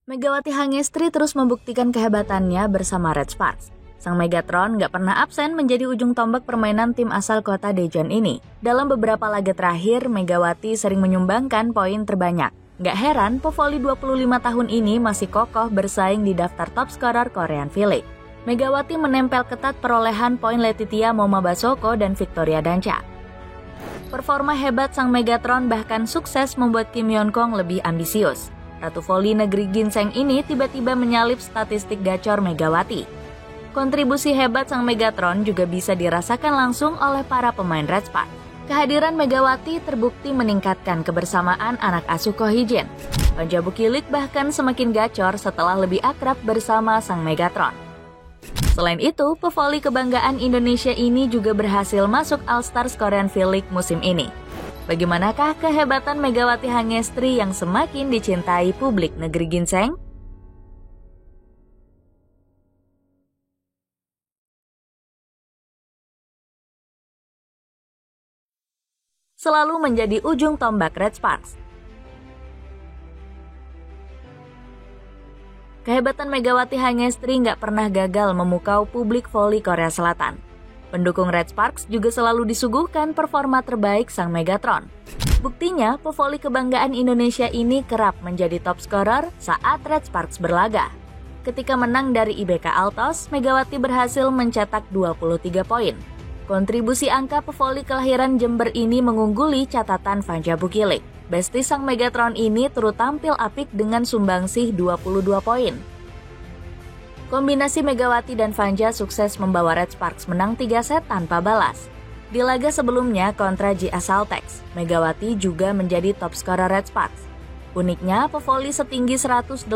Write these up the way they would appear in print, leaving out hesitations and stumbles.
Megawati Hangestri terus membuktikan kehebatannya bersama Red Sparks. Sang Megatron gak pernah absen menjadi ujung tombak permainan tim asal kota Daejeon ini. Dalam beberapa laga terakhir, Megawati sering menyumbangkan poin terbanyak. Gak heran, pevoli 25 tahun ini masih kokoh bersaing di daftar top scorer Korean V-League. Megawati menempel ketat perolehan poin Letitia Momabasoko dan Victoria Dancha. Performa hebat sang Megatron bahkan sukses membuat Kim Yeon-kong lebih ambisius. Ratu voli negeri ginseng ini tiba-tiba menyalip statistik gacor Megawati. Kontribusi hebat sang Megatron juga bisa dirasakan langsung oleh para pemain Red Sparks. Kehadiran Megawati terbukti meningkatkan kebersamaan anak asuh Ko Hee-jin. Fanja Bukilik bahkan semakin gacor setelah lebih akrab bersama sang Megatron. Selain itu, pevoli kebanggaan Indonesia ini juga berhasil masuk All-Stars Korean V-League musim ini. Bagaimanakah kehebatan Megawati Hangestri yang semakin dicintai publik negeri ginseng? Selalu menjadi ujung tombak Red Sparks. Kehebatan Megawati Hangestri nggak pernah gagal memukau publik voli Korea Selatan. Pendukung Red Sparks juga selalu disuguhkan performa terbaik sang Megatron. Buktinya, pevoli kebanggaan Indonesia ini kerap menjadi top scorer saat Red Sparks berlaga. Ketika menang dari IBK Altos, Megawati berhasil mencetak 23 poin. Kontribusi angka pevoli kelahiran Jember ini mengungguli catatan Fanja Bukilik. Besti sang Megatron ini turut tampil apik dengan sumbangsih 22 poin. Kombinasi Megawati dan Fanja sukses membawa Red Sparks menang 3 set tanpa balas. Di laga sebelumnya kontra JS Saltex, Megawati juga menjadi top scorer Red Sparks. Uniknya, pevoli setinggi 185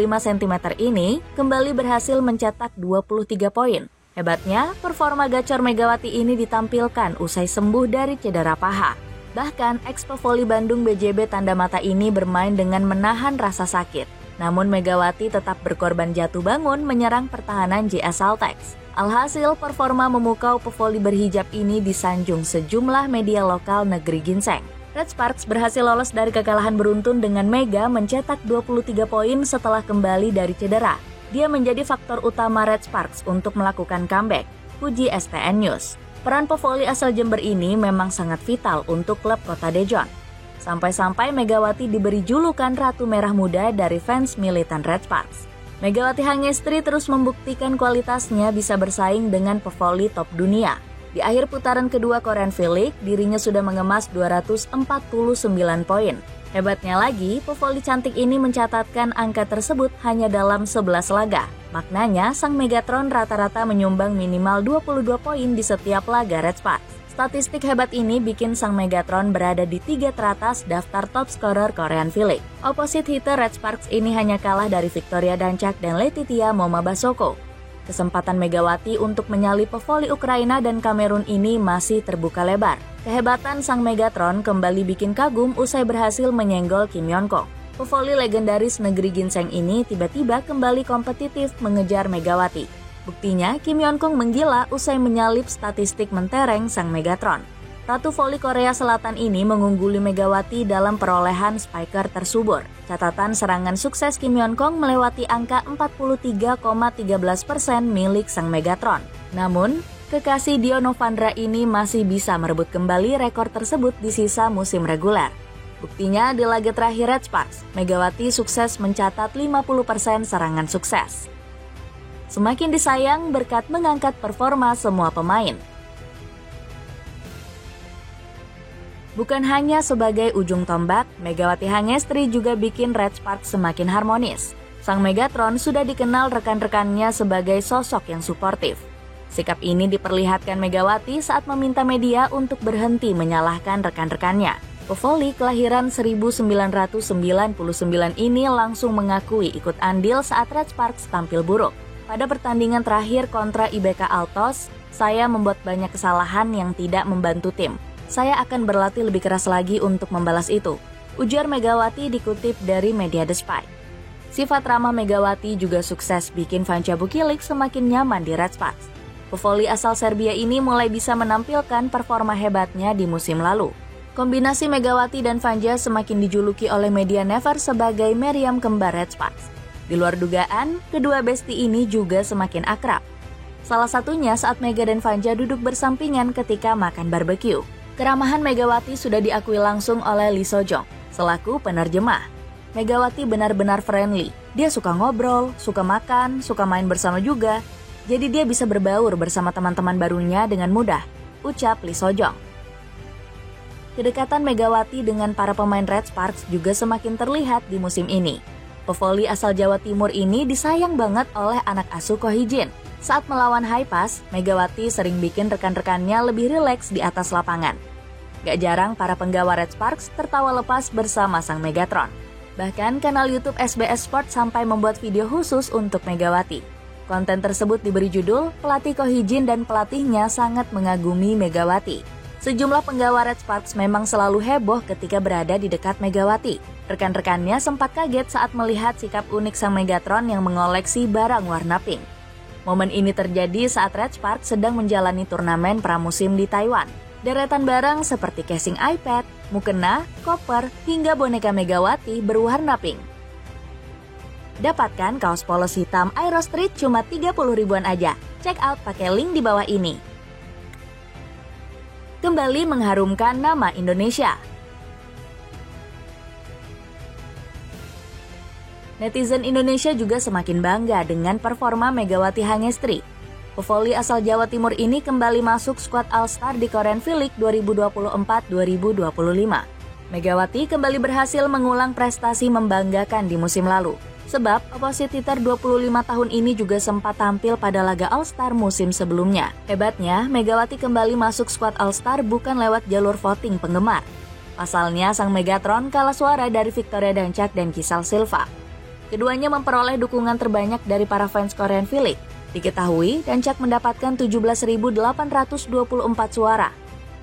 cm ini kembali berhasil mencetak 23 poin. Hebatnya, performa gacor Megawati ini ditampilkan usai sembuh dari cedera paha. Bahkan, ex-pevoli Bandung BJB Tanda Mata ini bermain dengan menahan rasa sakit. Namun Megawati tetap berkorban jatuh bangun menyerang pertahanan JS Saltex. Alhasil, performa memukau pevoli berhijab ini disanjung sejumlah media lokal negeri ginseng. Red Sparks berhasil lolos dari kekalahan beruntun dengan Mega mencetak 23 poin setelah kembali dari cedera. Dia menjadi faktor utama Red Sparks untuk melakukan comeback, puji STN News. Peran pevoli asal Jember ini memang sangat vital untuk klub kota Daejeon. Sampai-sampai Megawati diberi julukan Ratu Merah Muda dari fans militan Red Sparks. Megawati Hangestri terus membuktikan kualitasnya bisa bersaing dengan pevoli top dunia. Di akhir putaran kedua Korean V-League, dirinya sudah mengemas 249 poin. Hebatnya lagi, pevoli cantik ini mencatatkan angka tersebut hanya dalam 11 laga. Maknanya, sang Megatron rata-rata menyumbang minimal 22 poin di setiap laga Red Sparks. Statistik hebat ini bikin sang Megatron berada di 3 teratas daftar top scorer Korean V-League. Opposite hitter Red Sparks ini hanya kalah dari Victoria Dancha dan Letitia Momabasoko. Kesempatan Megawati untuk menyalip pevoli Ukraina dan Kamerun ini masih terbuka lebar. Kehebatan sang Megatron kembali bikin kagum usai berhasil menyenggol Kim Yeon-kong. Pevoli legendaris negeri ginseng ini tiba-tiba kembali kompetitif mengejar Megawati. Buktinya, Kim Yeon-kong menggila usai menyalip statistik mentereng sang Megatron. Ratu voli Korea Selatan ini mengungguli Megawati dalam perolehan spiker tersubur. Catatan serangan sukses Kim Yeon-kong melewati angka 43,13% milik sang Megatron. Namun, kekasih Dio Novandra ini masih bisa merebut kembali rekor tersebut di sisa musim reguler. Buktinya, di laga terakhir Red Sparks, Megawati sukses mencatat 50% serangan sukses. Semakin disayang berkat mengangkat performa semua pemain. Bukan hanya sebagai ujung tombak, Megawati Hangestri juga bikin Red Sparks semakin harmonis. Sang Megatron sudah dikenal rekan-rekannya sebagai sosok yang suportif. Sikap ini diperlihatkan Megawati saat meminta media untuk berhenti menyalahkan rekan-rekannya. Pevoli kelahiran 1999 ini langsung mengakui ikut andil saat Red Sparks tampil buruk. Pada pertandingan terakhir kontra IBK Altos, saya membuat banyak kesalahan yang tidak membantu tim. Saya akan berlatih lebih keras lagi untuk membalas itu, ujar Megawati dikutip dari media The Spy. Sifat ramah Megawati juga sukses bikin Fanja Bukilik semakin nyaman di Red Sparks. Pevoli asal Serbia ini mulai bisa menampilkan performa hebatnya di musim lalu. Kombinasi Megawati dan Fanja semakin dijuluki oleh media Never sebagai meriam kembar Red Sparks. Di luar dugaan, kedua besti ini juga semakin akrab. Salah satunya saat Mega dan Vanja duduk bersampingan ketika makan barbeque. Keramahan Megawati sudah diakui langsung oleh Lee Sojong selaku penerjemah. Megawati benar-benar friendly. Dia suka ngobrol, suka makan, suka main bersama juga. Jadi dia bisa berbaur bersama teman-teman barunya dengan mudah, ucap Lee Sojong. Kedekatan Megawati dengan para pemain Red Sparks juga semakin terlihat di musim ini. Pevoli asal Jawa Timur ini disayang banget oleh anak asuh Ko Hee-jin. Saat melawan Haipas, Megawati sering bikin rekan-rekannya lebih rileks di atas lapangan. Gak jarang para penggawa Red Sparks tertawa lepas bersama sang Megatron. Bahkan kanal YouTube SBS Sport sampai membuat video khusus untuk Megawati. Konten tersebut diberi judul Pelatih Ko Hee-jin dan pelatihnya sangat mengagumi Megawati. Sejumlah penggawa Red Sparks memang selalu heboh ketika berada di dekat Megawati. Rekan-rekannya sempat kaget saat melihat sikap unik sang Megatron yang mengoleksi barang warna pink. Momen ini terjadi saat Red Sparks sedang menjalani turnamen pramusim di Taiwan. Deretan barang seperti casing iPad, mukena, koper, hingga boneka Megawati berwarna pink. Dapatkan kaos polos hitam Aero Street cuma 30 ribuan aja. Check out pakai link di bawah ini. Kembali mengharumkan nama Indonesia. Netizen Indonesia juga semakin bangga dengan performa Megawati Hangestri. Pevoli asal Jawa Timur ini kembali masuk skuad All-Star di Korean V-League 2024-2025. Megawati kembali berhasil mengulang prestasi membanggakan di musim lalu. Sebab opositer 25 tahun ini juga sempat tampil pada laga All-Star musim sebelumnya. Hebatnya, Megawati kembali masuk skuad All-Star bukan lewat jalur voting penggemar. Pasalnya, sang Megatron kalah suara dari Victoria Dancak dan Kisal Silva. Keduanya memperoleh dukungan terbanyak dari para fans Korean V-League. Diketahui, Dancak mendapatkan 17.824 suara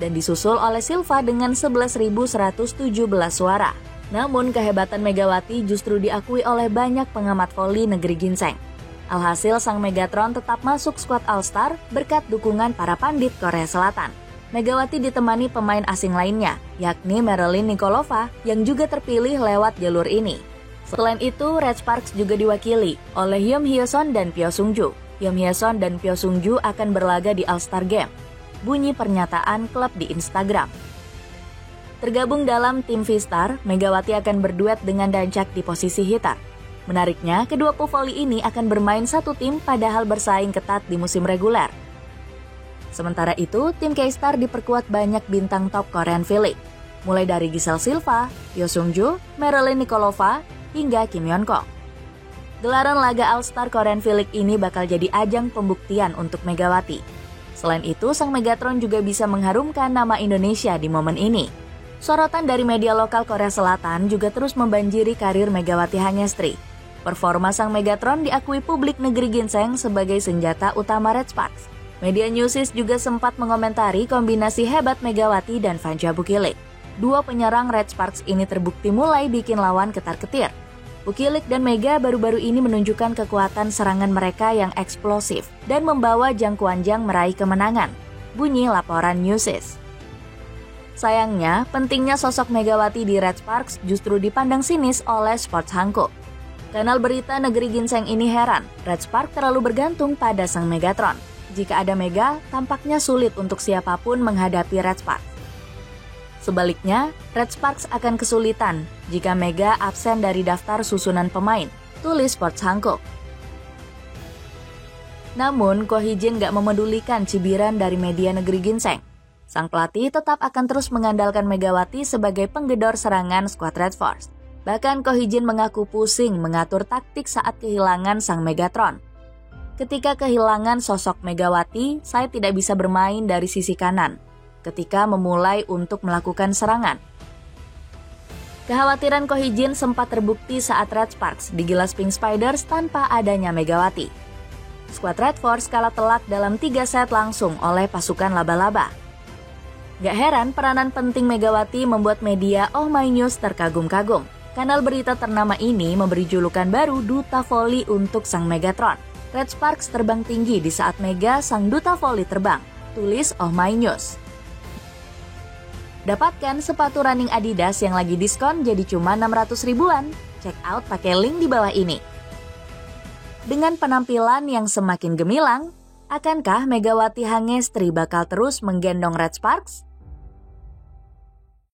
dan disusul oleh Silva dengan 11.117 suara. Namun kehebatan Megawati justru diakui oleh banyak pengamat voli negeri ginseng. Alhasil sang Megatron tetap masuk skuad All-Star berkat dukungan para pandit Korea Selatan. Megawati ditemani pemain asing lainnya, yakni Marilyn Nikolova yang juga terpilih lewat jalur ini. Selain itu, Red Sparks juga diwakili oleh Hyun Hyo-son dan Pyo Sung-ju. Hyun Hyo-son dan Pyo Sung-ju akan berlaga di All-Star Game. Bunyi pernyataan klub di Instagram. Tergabung dalam tim V-Star, Megawati akan berduet dengan Dancak di posisi hitter. Menariknya, kedua pevoli ini akan bermain satu tim padahal bersaing ketat di musim reguler. Sementara itu, tim K-Star diperkuat banyak bintang top Korean V-League, mulai dari Giselle Silva, Pyo Sung-ju, Marilyn Nikolova, hingga Kim Yeon-kong. Gelaran laga All-Star Korean V-League ini bakal jadi ajang pembuktian untuk Megawati. Selain itu, sang Megatron juga bisa mengharumkan nama Indonesia di momen ini. Sorotan dari media lokal Korea Selatan juga terus membanjiri karir Megawati Hangestri. Performa sang Megatron diakui publik negeri ginseng sebagai senjata utama Red Sparks. Media Newsis juga sempat mengomentari kombinasi hebat Megawati dan Vanja Bukilik. Dua penyerang Red Sparks ini terbukti mulai bikin lawan ketar-ketir. Bukilik dan Mega baru-baru ini menunjukkan kekuatan serangan mereka yang eksplosif dan membawa Jangkwanjang meraih kemenangan. Bunyi laporan Newsis. Sayangnya, pentingnya sosok Megawati di Red Sparks justru dipandang sinis oleh Sports Hangko. Kanal berita negeri ginseng ini heran, Red Sparks terlalu bergantung pada sang Megatron. Jika ada Mega, tampaknya sulit untuk siapapun menghadapi Red Sparks. Sebaliknya, Red Sparks akan kesulitan jika Mega absen dari daftar susunan pemain, tulis Sports Hangko. Namun, Ko Hee-jin gak memedulikan cibiran dari media negeri ginseng. Sang pelatih tetap akan terus mengandalkan Megawati sebagai penggedor serangan skuad Red Force. Bahkan Ko Hee-jin mengaku pusing mengatur taktik saat kehilangan sang Megatron. Ketika kehilangan sosok Megawati, saya tidak bisa bermain dari sisi kanan ketika memulai untuk melakukan serangan. Kekhawatiran Ko Hee-jin sempat terbukti saat Red Sparks digilas Pink Spiders tanpa adanya Megawati. Skuad Red Force kalah telak dalam 3 set langsung oleh pasukan laba-laba. Gak heran peranan penting Megawati membuat media Oh My News terkagum-kagum. Kanal berita ternama ini memberi julukan baru Duta Voli untuk sang Megatron. Red Sparks terbang tinggi di saat Mega sang Duta Voli terbang, tulis Oh My News. Dapatkan sepatu running Adidas yang lagi diskon jadi cuma 600 ribuan. Check out pakai link di bawah ini. Dengan penampilan yang semakin gemilang, akankah Megawati Hangestri bakal terus menggendong Red Sparks?